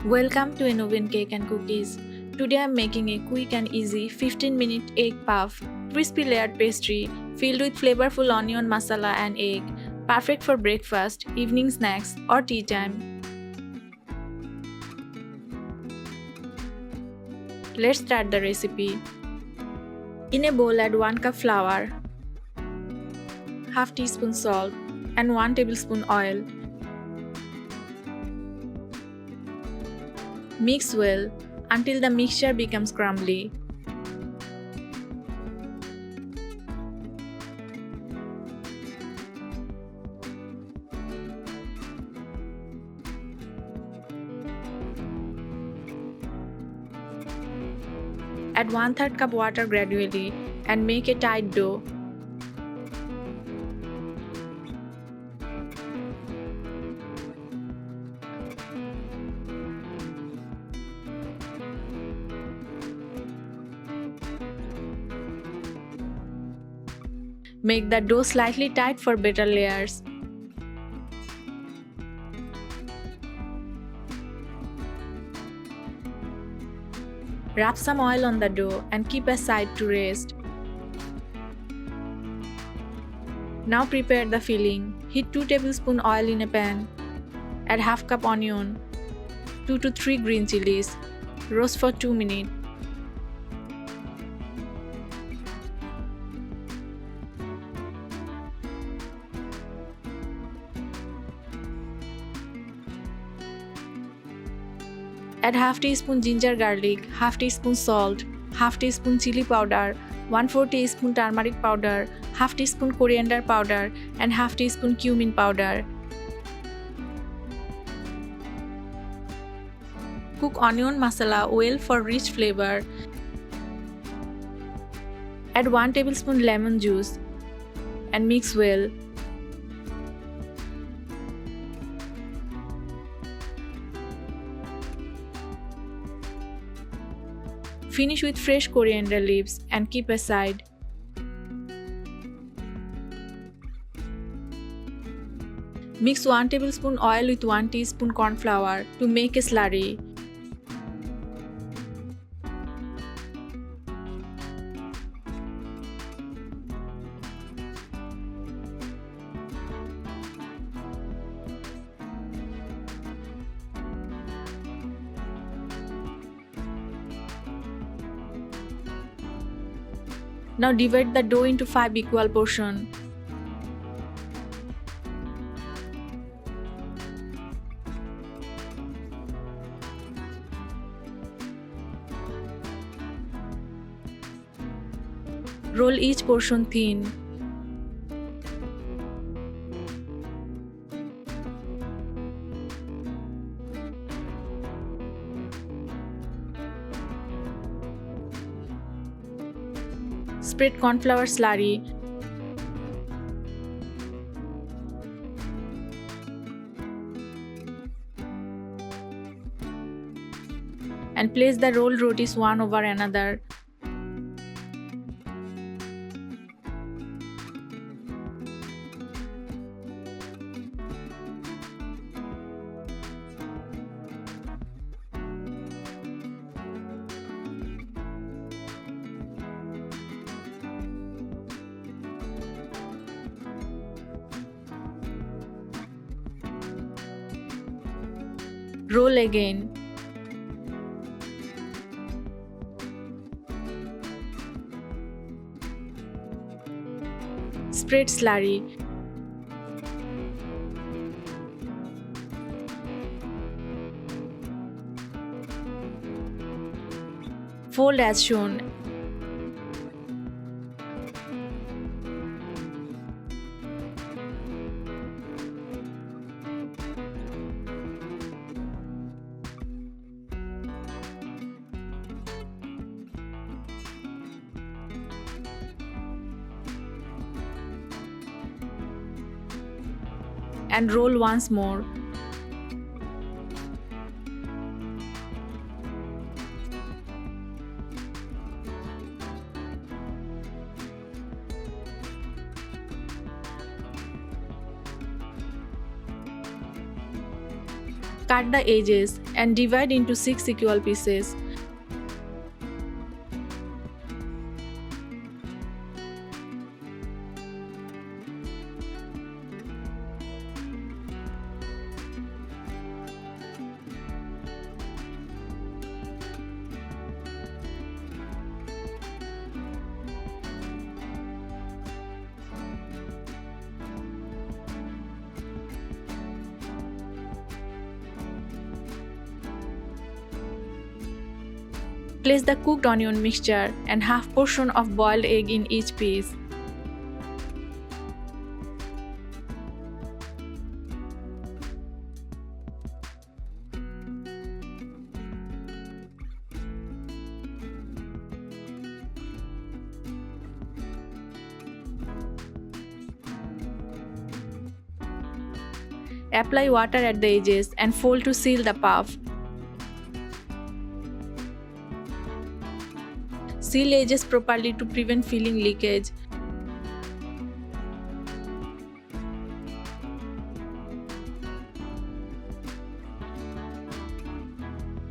Welcome to Oven Cake and Cookies. Today I'm making a quick and easy 15-minute egg puff, crispy layered pastry filled with flavorful onion masala and egg, perfect for breakfast, evening snacks or tea time. Let's start the recipe. In a bowl add 1 cup flour, half teaspoon salt and 1 tablespoon oil. Mix well until the mixture becomes crumbly. Add 1/3 cup water gradually and make a tight dough. Make the dough slightly tight for better layers. Rub some oil on the dough and keep aside to rest. Now prepare the filling. Heat 2 tablespoons oil in a pan. Add half cup onion, 2 to 3 green chillies. Roast for 2 minutes. Add half teaspoon ginger garlic, half teaspoon salt, half teaspoon chili powder, 1/4 teaspoon turmeric powder, half teaspoon coriander powder and half teaspoon cumin powder. Cook onion masala well for rich flavor. Add 1 tablespoon lemon juice and mix well. Finish with fresh coriander leaves and keep aside. Mix 1 tablespoon oil with 1 teaspoon corn flour to make a slurry. Now divide the dough into 5 equal portions. Roll each portion thin. Spread cornflour slurry. And place the rolled rotis one over another. Roll again. Spread slurry. Fold as shown. And roll once more. Cut the edges and divide into 6 equal pieces. Place the cooked onion mixture and half portion of boiled egg in each piece. Apply water at the edges and fold to seal the puff. Seal edges properly to prevent filling leakage.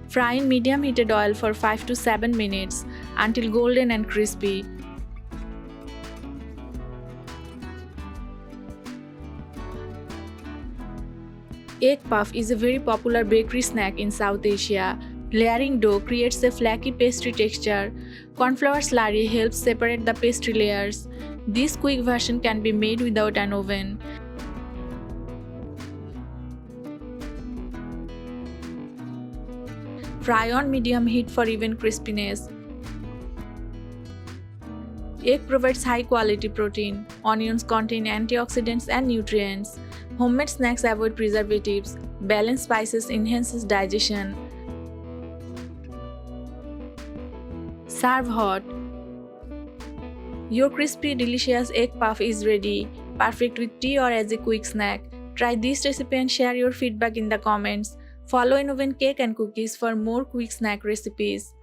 Fry in medium heated oil for 5 to 7 minutes until golden and crispy. Egg puff is a very popular bakery snack in South Asia. Layering dough creates a flaky pastry texture. Cornflour slurry helps separate the pastry layers. This quick version can be made without an oven. Fry on medium heat for even crispiness. Egg provides high quality protein. Onions contain antioxidants and nutrients. Homemade snacks avoid preservatives. Balanced spices enhances digestion. Serve hot. Your crispy, delicious egg puff is ready, perfect with tea or as a quick snack. Try this recipe and share your feedback in the comments. Follow Innovent Cake and Cookies for more quick snack recipes.